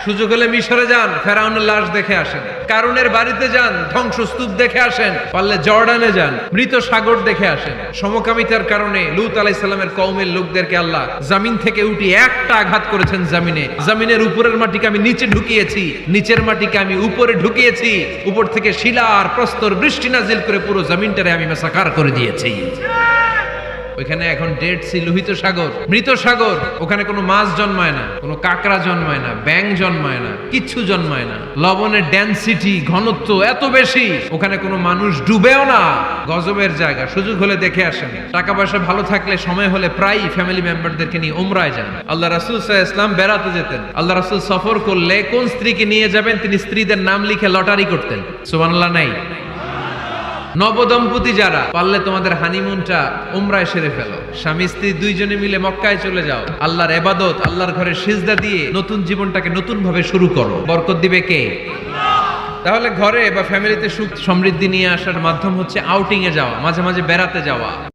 সুযোগ হলে মিশরে যান, ফেরাউনের লাশ দেখে আসেন। কারুনের বাড়িতে যান, ধ্বংসস্তূপ দেখে আসেন। পারলে জর্ডানে যান, মৃত সাগর দেখে আসেন। সমকামিতার কারণে লূত আলাইহিস সালামের কওমের লোকদেরকে আল্লাহ জমিন থেকে উঠে একটা আঘাত করেছেন জমিনে। জমিনের উপরের মাটিকে আমি নিচে ঢুকিয়েছি, নিচের মাটিকে আমি উপরে ঢুকিয়েছি। উপর থেকে শিলা আর প্রস্তর বৃষ্টি নাজিল করে পুরো জমিনটারে আমি মাসাকার করে দিয়েছি। ওইখানে এখন ডেড সি, লোহিত সাগর, মৃত সাগর। ওখানে কোনো মাছ জন্মায় না, কোনো কাঁকড়া জন্মায় না, ব্যাঙ জন্মায় না, কিচ্ছু জন্মায় না। লবণের ডেনসিটি, ঘনত্ব এত বেশি, ওখানে কোনো মানুষ ডুবেও না। গজবের জায়গা, সুযোগ হলে দেখে আসেন। টাকা পয়সা ভালো থাকলে সময় হলে প্রায় ফ্যামিলি মেম্বারদেরকে নিয়ে উমরায় যান। আল্লাহ রাসূল সাল্লাল্লাহু আলাইহি ওয়াসাল্লাম বেড়াতে যেতেন। আল্লাহ রাসূল সফর করলে কোন স্ত্রীকে নিয়ে যাবেন তিনি স্ত্রীদের নাম লিখে লটারি করতেন। সুবহানাল্লাহ নাই? নবদম্পতি যারা, পারলে তোমাদের হানিমুনটা উমরায় সেরে ফেলো। স্বামী স্ত্রী দুইজনে মিলে মক্কায় চলে যাও। আল্লাহর ইবাদত, আল্লাহর ঘরে সিজদা দিয়ে নতুন জীবনটাকে নতুন ভাবে শুরু করো। বরকত দিবে কে? তাহলে ঘরে বা ফ্যামিলিতে সুখ সমৃদ্ধি নিয়ে আসার মাধ্যম হচ্ছে আউটিং এ যাওয়া, মাঝে মাঝে বেড়াতে যাওয়া।